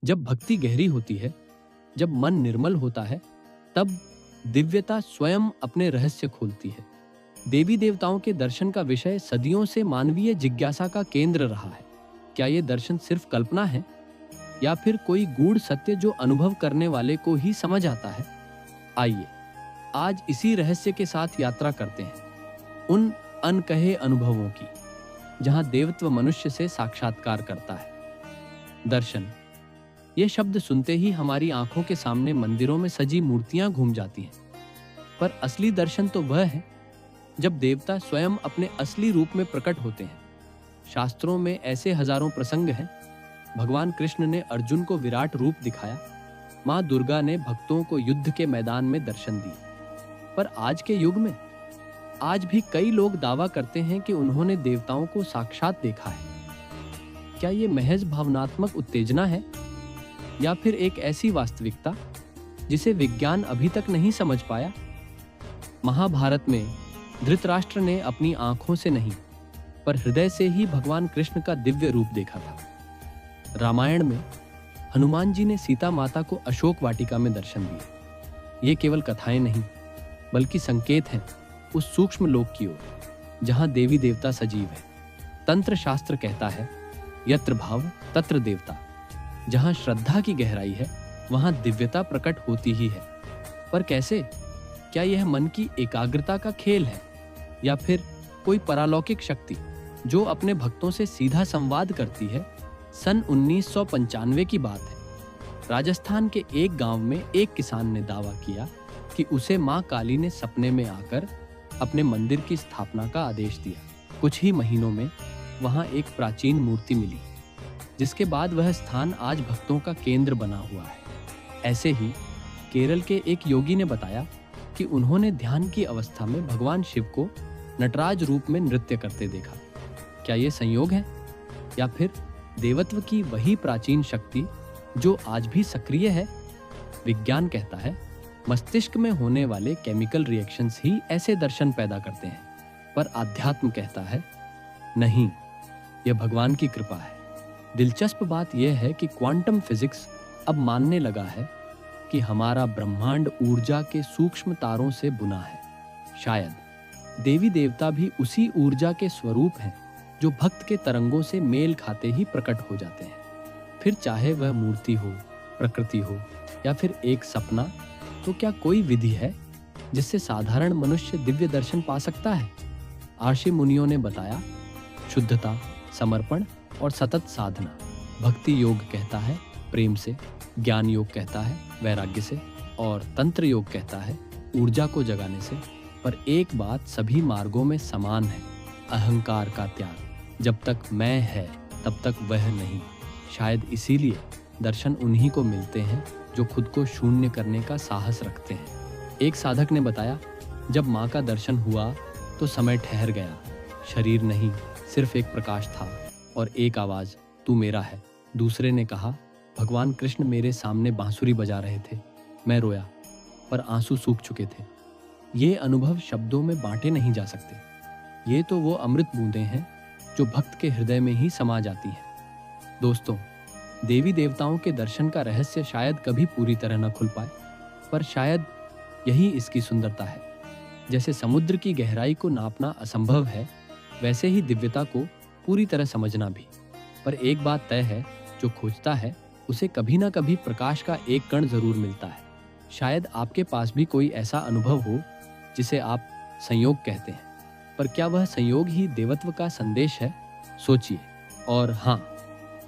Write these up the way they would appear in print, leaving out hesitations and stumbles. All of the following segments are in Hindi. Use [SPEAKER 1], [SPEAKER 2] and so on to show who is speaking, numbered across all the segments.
[SPEAKER 1] जब भक्ति गहरी होती है, जब मन निर्मल होता है, तब दिव्यता स्वयं अपने रहस्य खोलती है। देवी देवताओं के दर्शन का विषय सदियों से मानवीय जिज्ञासा का केंद्र रहा है। क्या ये दर्शन सिर्फ कल्पना है या फिर कोई गूढ़ सत्य जो अनुभव करने वाले को ही समझ आता है? आइए आज इसी रहस्य के साथ यात्रा करते हैं, उन अनकहे अनुभवों की, जहां देवत्व मनुष्य से साक्षात्कार करता है। दर्शन, ये शब्द सुनते ही हमारी आंखों के सामने मंदिरों में सजी मूर्तियां घूम जाती हैं, पर असली दर्शन तो वह है जब देवता स्वयं अपने असली रूप में प्रकट होते हैं। शास्त्रों में ऐसे हजारों प्रसंग हैं। भगवान कृष्ण ने अर्जुन को विराट रूप दिखाया, मां दुर्गा ने भक्तों को युद्ध के मैदान में दर्शन दिए। पर आज के युग में आज भी कई लोग दावा करते हैं कि उन्होंने देवताओं को साक्षात देखा है। क्या ये महज भावनात्मक उत्तेजना है या फिर एक ऐसी वास्तविकता जिसे विज्ञान अभी तक नहीं समझ पाया? महाभारत में धृतराष्ट्र ने अपनी आंखों से नहीं पर हृदय से ही भगवान कृष्ण का दिव्य रूप देखा था। रामायण में हनुमान जी ने सीता माता को अशोक वाटिका में दर्शन दिए। ये केवल कथाएं नहीं बल्कि संकेत हैं उस सूक्ष्म लोक की ओर जहां देवी देवता सजीव है। तंत्र शास्त्र कहता है, यत्र भाव तत्र देवता। जहां श्रद्धा की गहराई है वहां दिव्यता प्रकट होती ही है। पर कैसे? क्या यह मन की एकाग्रता का खेल है या फिर कोई परालौकिक शक्ति जो अपने भक्तों से सीधा संवाद करती है? सन 1995 की बात है। राजस्थान के एक गांव में एक किसान ने दावा किया कि उसे मां काली ने सपने में आकर अपने मंदिर की स्थापना का आदेश दिया। कुछ ही महीनों में वहां एक प्राचीन मूर्ति मिली, जिसके बाद वह स्थान आज भक्तों का केंद्र बना हुआ है। ऐसे ही केरल के एक योगी ने बताया कि उन्होंने ध्यान की अवस्था में भगवान शिव को नटराज रूप में नृत्य करते देखा। क्या ये संयोग है या फिर देवत्व की वही प्राचीन शक्ति जो आज भी सक्रिय है? विज्ञान कहता है मस्तिष्क में होने वाले केमिकल रिएक्शंस ही ऐसे दर्शन पैदा करते हैं, पर आध्यात्म कहता है नहीं, यह भगवान की कृपा है। दिलचस्प बात यह है कि क्वांटम फिजिक्स अब मानने लगा है कि हमारा ब्रह्मांड ऊर्जा के सूक्ष्म तारों से बुना है। शायद देवी देवता भी उसी ऊर्जा के स्वरूप हैं जो भक्त के तरंगों से मेल खाते ही प्रकट हो जाते हैं। फिर चाहे वह मूर्ति हो, प्रकृति हो या फिर एक सपना, तो क्या कोई विधि है जिससे साधारण मनुष्य दिव्य दर्शन पा सकता है? आर्षि मुनियों ने बताया, शुद्धता, समर्पण और सतत साधना। भक्ति योग कहता है प्रेम से, ज्ञान योग कहता है वैराग्य से और तंत्र योग कहता है ऊर्जा को जगाने से। पर एक बात सभी मार्गों में समान है, अहंकार का त्याग। जब तक मैं है तब तक वह नहीं। शायद इसीलिए दर्शन उन्हीं को मिलते हैं जो खुद को शून्य करने का साहस रखते हैं। एक साधक ने बताया, जब माँ का दर्शन हुआ तो समय ठहर गया। शरीर नहीं, सिर्फ एक प्रकाश था और एक आवाज, तू मेरा है। दूसरे ने कहा, भगवान कृष्ण मेरे सामने बांसुरी बजा रहे थे। मैं रोया पर आंसू सूख चुके थे। ये अनुभव शब्दों में बांटे नहीं जा सकते। ये तो वो अमृत बूंदें हैं जो भक्त के हृदय में ही समा जाती हैं। दोस्तों, देवी देवताओं के दर्शन का रहस्य शायद कभी पूरी तरह न खुल पाए, पर शायद यही इसकी सुंदरता है। जैसे समुद्र की गहराई को नापना असंभव है, वैसे ही दिव्यता को पूरी तरह समझना भी। पर एक बात तय है, जो खोजता है उसे कभी ना कभी प्रकाश का एक कण जरूर मिलता है। शायद आपके पास भी कोई ऐसा अनुभव हो जिसे आप संयोग कहते हैं, पर क्या वह संयोग ही देवत्व का संदेश है? सोचिए। और हाँ,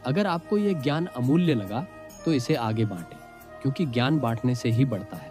[SPEAKER 1] अगर आपको यह ज्ञान अमूल्य लगा तो इसे आगे बांटें, क्योंकि ज्ञान बांटने से ही बढ़ता है।